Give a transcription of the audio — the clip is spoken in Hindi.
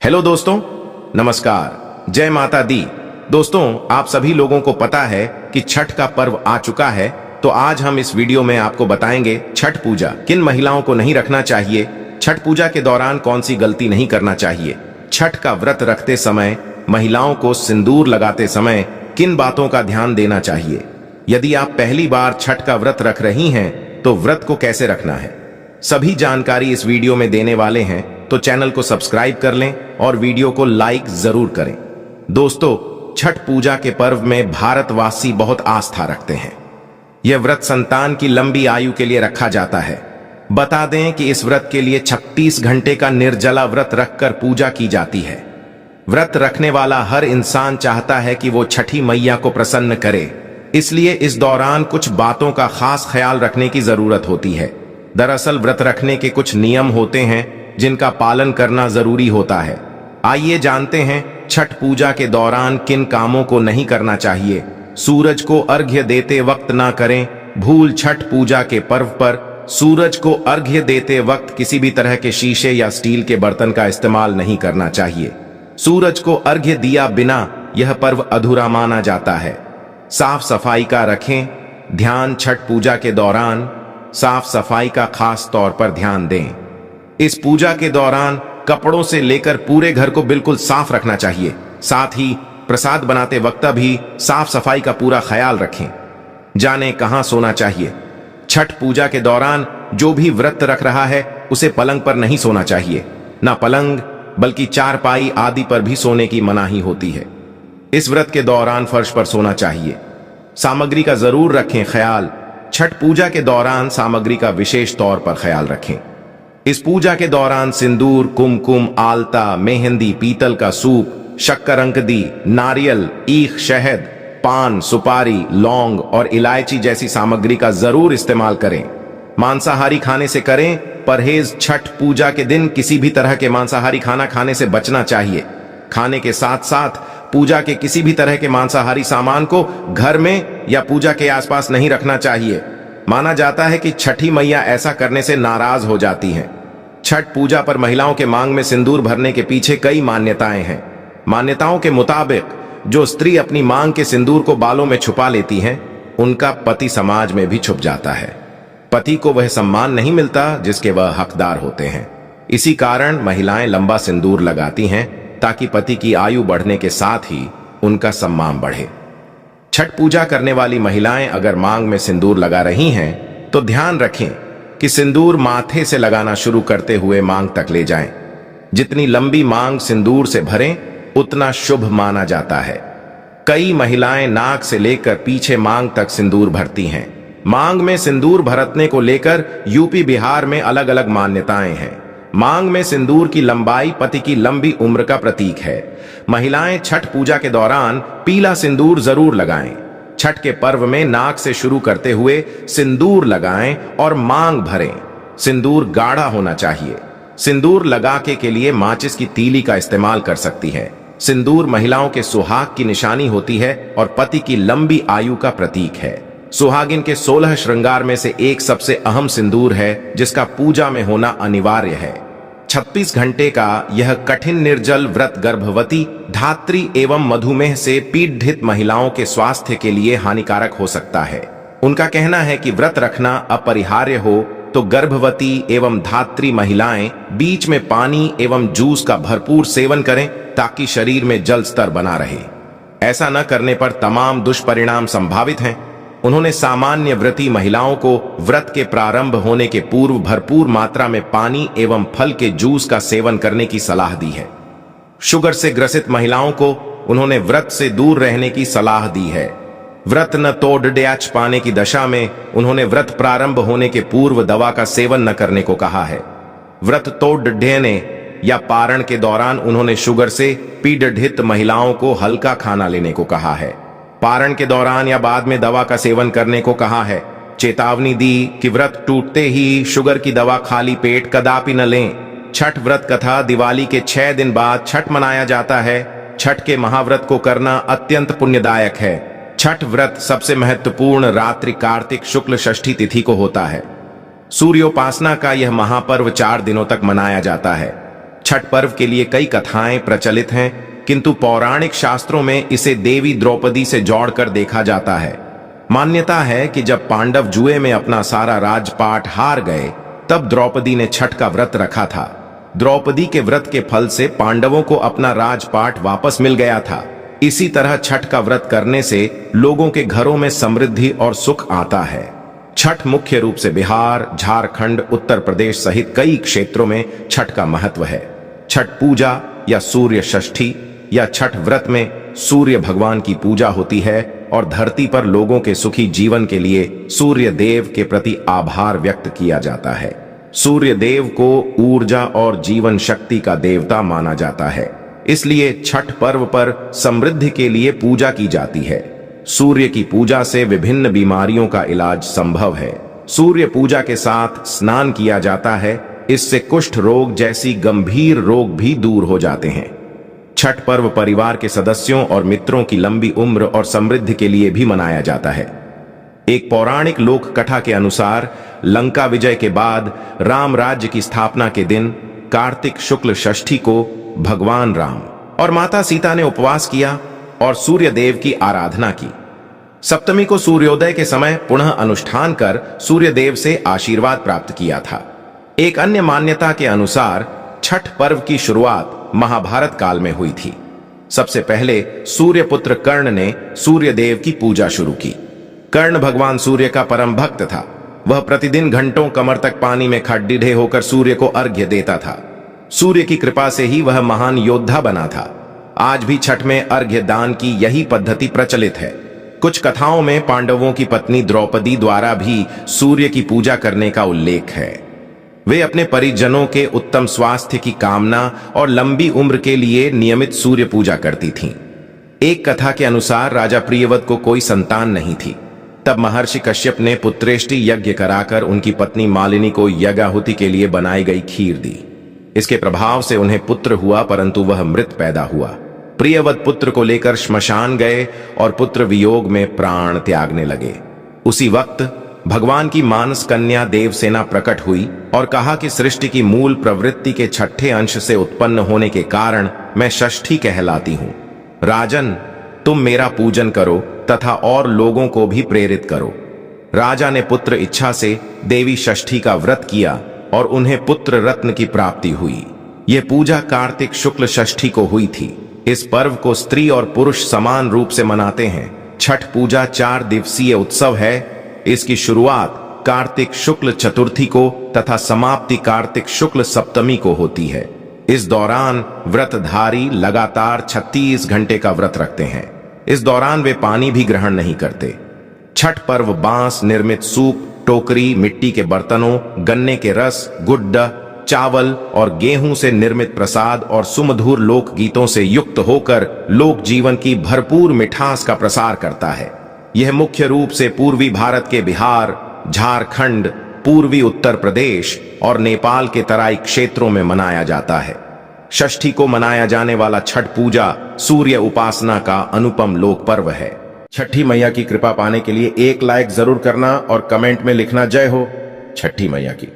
हेलो दोस्तों, नमस्कार, जय माता दी। दोस्तों, आप सभी लोगों को पता है कि छठ का पर्व आ चुका है, तो आज हम इस वीडियो में आपको बताएंगे छठ पूजा किन महिलाओं को नहीं रखना चाहिए, छठ पूजा के दौरान कौन सी गलती नहीं करना चाहिए, छठ का व्रत रखते समय महिलाओं को सिंदूर लगाते समय किन बातों का ध्यान देना चाहिए, यदि आप पहली बार छठ का व्रत रख रही हैं तो व्रत को कैसे रखना है, सभी जानकारी इस वीडियो में देने वाले हैं। तो चैनल को सब्सक्राइब कर लें और वीडियो को लाइक जरूर करें। दोस्तों, छठ पूजा के पर्व में भारतवासी बहुत आस्था रखते हैं। यह व्रत संतान की लंबी आयु के लिए रखा जाता है। बता दें कि इस व्रत के लिए 36 घंटे का निर्जला व्रत रखकर पूजा की जाती है। व्रत रखने वाला हर इंसान चाहता है कि वो छठी मैया को प्रसन्न करे, इसलिए इस दौरान कुछ बातों का खास ख्याल रखने की जरूरत होती है। दरअसल व्रत रखने के कुछ नियम होते हैं जिनका पालन करना जरूरी होता है। आइए जानते हैं छठ पूजा के दौरान किन कामों को नहीं करना चाहिए। सूरज को अर्घ्य देते वक्त ना करें भूल। छठ पूजा के पर्व पर सूरज को अर्घ्य देते वक्त किसी भी तरह के शीशे या स्टील के बर्तन का इस्तेमाल नहीं करना चाहिए। सूरज को अर्घ्य दिया बिना यह पर्व अधूरा माना जाता है। साफ सफाई का रखें ध्यान। छठ पूजा के दौरान साफ सफाई का खास तौर पर ध्यान दें। इस पूजा के दौरान कपड़ों से लेकर पूरे घर को बिल्कुल साफ रखना चाहिए। साथ ही प्रसाद बनाते वक्त भी साफ सफाई का पूरा ख्याल रखें। जाने कहां सोना चाहिए। छठ पूजा के दौरान जो भी व्रत रख रहा है उसे पलंग पर नहीं सोना चाहिए। ना पलंग बल्कि चारपाई आदि पर भी सोने की मनाही होती है। इस व्रत के दौरान फर्श पर सोना चाहिए। सामग्री का जरूर रखें ख्याल। छठ पूजा के दौरान सामग्री का विशेष तौर पर ख्याल रखें। इस पूजा के दौरान सिंदूर, कुमकुम, आलता, मेहंदी, पीतल का सूप, शक्करंकदी, नारियल, ईख, शहद, पान, सुपारी, लौंग और इलायची जैसी सामग्री का जरूर इस्तेमाल करें। मांसाहारी खाने से करें परहेज। छठ पूजा के दिन किसी भी तरह के मांसाहारी खाना खाने से बचना चाहिए। खाने के साथ साथ पूजा के किसी भी तरह के मांसाहारी सामान को घर में या पूजा के आसपास नहीं रखना चाहिए। माना जाता है कि छठी मैया ऐसा करने से नाराज हो जाती हैं। छठ पूजा पर महिलाओं के मांग में सिंदूर भरने के पीछे कई मान्यताएं हैं। मान्यताओं के मुताबिक जो स्त्री अपनी मांग के सिंदूर को बालों में छुपा लेती हैं, उनका पति समाज में भी छुप जाता है। पति को वह सम्मान नहीं मिलता जिसके वह हकदार होते हैं। इसी कारण महिलाएं लंबा सिंदूर लगाती हैं ताकि पति की आयु बढ़ने के साथ ही उनका सम्मान बढ़े। छठ पूजा करने वाली महिलाएं अगर मांग में सिंदूर लगा रही हैं तो ध्यान रखें कि सिंदूर माथे से लगाना शुरू करते हुए मांग तक ले जाएं। जितनी लंबी मांग सिंदूर से भरें उतना शुभ माना जाता है। कई महिलाएं नाक से लेकर पीछे मांग तक सिंदूर भरती हैं। मांग में सिंदूर भरतने को लेकर यूपी बिहार में अलग अलग मान्यताएं हैं। मांग में सिंदूर की लंबाई पति की लंबी उम्र का प्रतीक है। महिलाएं छठ पूजा के दौरान पीला सिंदूर जरूर लगाएं। छठ के पर्व में नाक से शुरू करते हुए सिंदूर लगाएं और मांग भरें। सिंदूर गाढ़ा होना चाहिए। सिंदूर लगाके के लिए माचिस की तीली का इस्तेमाल कर सकती है। सिंदूर महिलाओं के सुहाग की निशानी होती है और पति की लंबी आयु का प्रतीक है। सुहागिन के 16 श्रृंगार में से एक सबसे अहम सिंदूर है जिसका पूजा में होना अनिवार्य है। 36 घंटे का यह कठिन निर्जल व्रत गर्भवती, धात्री एवं मधुमेह से पीड़ित महिलाओं के स्वास्थ्य के लिए हानिकारक हो सकता है। उनका कहना है कि व्रत रखना अपरिहार्य हो तो गर्भवती एवं धात्री महिलाएं बीच में पानी एवं जूस का भरपूर सेवन करें ताकि शरीर में जल स्तर बना रहे। ऐसा न करने पर तमाम दुष्परिणाम संभावित हैं। उन्होंने सामान्य व्रती महिलाओं को व्रत के प्रारंभ होने के पूर्व भरपूर मात्रा में पानी एवं फल के जूस का सेवन करने की सलाह दी है। शुगर से ग्रसित महिलाओं को उन्होंने व्रत से दूर रहने की सलाह दी है। व्रत न तोड़ डैच पाने की दशा में उन्होंने व्रत प्रारंभ होने के पूर्व दवा का सेवन न करने को कहा है। व्रत तोड़ देने या पारण के दौरान उन्होंने शुगर से पीड़ित महिलाओं को हल्का खाना लेने को कहा है। पारण के दौरान या बाद में दवा का सेवन करने को कहा है। चेतावनी दी कि व्रत टूटते ही शुगर की दवा खाली पेट कदापि न लें। छठ व्रत कथा दिवाली के 6 दिन बाद छठ मनाया जाता है। छठ के महाव्रत को करना अत्यंत पुण्यदायक है। छठ व्रत सबसे महत्वपूर्ण रात्रि कार्तिक शुक्ल षष्ठी तिथि को होता है। सूर्योपासना का यह महापर्व 4 दिनों तक मनाया जाता है। छठ पर्व के लिए कई कथाएं प्रचलित हैं, किंतु पौराणिक शास्त्रों में इसे देवी द्रौपदी से जोड़कर देखा जाता है। मान्यता है कि जब पांडव जुए में अपना सारा राजपाट हार गए, तब द्रौपदी ने छठ का व्रत रखा था। द्रौपदी के व्रत के फल से पांडवों को अपना राजपाट वापस मिल गया था। इसी तरह छठ का व्रत करने से लोगों के घरों में समृद्धि और सुख आता है। छठ मुख्य रूप से बिहार, झारखंड, उत्तर प्रदेश सहित कई क्षेत्रों में छठ का महत्व है। छठ पूजा या सूर्य षष्ठी या छठ व्रत में सूर्य भगवान की पूजा होती है और धरती पर लोगों के सुखी जीवन के लिए सूर्य देव के प्रति आभार व्यक्त किया जाता है। सूर्य देव को ऊर्जा और जीवन शक्ति का देवता माना जाता है, इसलिए छठ पर्व पर समृद्धि के लिए पूजा की जाती है। सूर्य की पूजा से विभिन्न बीमारियों का इलाज संभव है। सूर्य पूजा के साथ स्नान किया जाता है, इससे कुष्ठ रोग जैसी गंभीर रोग भी दूर हो जाते हैं। छठ पर्व परिवार के सदस्यों और मित्रों की लंबी उम्र और समृद्धि के लिए भी मनाया जाता है। एक पौराणिक लोक कथा के अनुसार लंका विजय के बाद राम राज्य की स्थापना के दिन कार्तिक शुक्ल षष्ठी को भगवान राम और माता सीता ने उपवास किया और सूर्य देव की आराधना की। सप्तमी को सूर्योदय के समय पुनः अनुष्ठान कर सूर्य देव से आशीर्वाद प्राप्त किया था। एक अन्य मान्यता के अनुसार छठ पर्व की शुरुआत महाभारत काल में हुई थी। सबसे पहले सूर्यपुत्र कर्ण ने सूर्य देव की पूजा शुरू की। कर्ण भगवान सूर्य का परम भक्त था। वह प्रतिदिन घंटों कमर तक पानी में खड़े होकर सूर्य को अर्घ्य देता था। सूर्य की कृपा से ही वह महान योद्धा बना था। आज भी छठ में अर्घ्य दान की यही पद्धति प्रचलित है। कुछ कथाओं में पांडवों की पत्नी द्रौपदी द्वारा भी सूर्य की पूजा करने का उल्लेख है। वे अपने परिजनों के उत्तम स्वास्थ्य की कामना और लंबी उम्र के लिए नियमित सूर्य पूजा करती थीं। एक कथा के अनुसार राजा प्रियव्रत को कोई संतान नहीं थी। तब महर्षि कश्यप ने पुत्रेष्टि यज्ञ कराकर उनकी पत्नी मालिनी को यज्ञाहुति के लिए बनाई गई खीर दी। इसके प्रभाव से उन्हें पुत्र हुआ, परंतु वह मृत पैदा हुआ। प्रियव्रत पुत्र को लेकर श्मशान गए और पुत्र वियोग में प्राण त्यागने लगे। उसी वक्त भगवान की मानस कन्या देवसेना प्रकट हुई और कहा कि सृष्टि की मूल प्रवृत्ति के छठे अंश से उत्पन्न होने के कारण मैं षष्ठी कहलाती हूं। राजन, तुम मेरा पूजन करो तथा और लोगों को भी प्रेरित करो। राजा ने पुत्र इच्छा से देवी षष्ठी का व्रत किया और उन्हें पुत्र रत्न की प्राप्ति हुई। यह पूजा कार्तिक शुक्ल षष्ठी को हुई थी। इस पर्व को स्त्री और पुरुष समान रूप से मनाते हैं। छठ पूजा 4 दिवसीय उत्सव है। इसकी शुरुआत कार्तिक शुक्ल चतुर्थी को तथा समाप्ति कार्तिक शुक्ल सप्तमी को होती है। इस दौरान व्रतधारी लगातार 36 घंटे का व्रत रखते हैं। इस दौरान वे पानी भी ग्रहण नहीं करते। छठ पर्व बांस निर्मित सूप, टोकरी, मिट्टी के बर्तनों, गन्ने के रस, गुड्डा, चावल और गेहूं से निर्मित प्रसाद और सुमधुर लोक गीतों से युक्त होकर लोक जीवन की भरपूर मिठास का प्रसार करता है। यह मुख्य रूप से पूर्वी भारत के बिहार, झारखंड, पूर्वी उत्तर प्रदेश और नेपाल के तराई क्षेत्रों में मनाया जाता है। षष्ठी को मनाया जाने वाला छठ पूजा सूर्य उपासना का अनुपम लोक पर्व है। छठी मैया की कृपा पाने के लिए एक लाइक जरूर करना और कमेंट में लिखना जय हो छठी मैया की।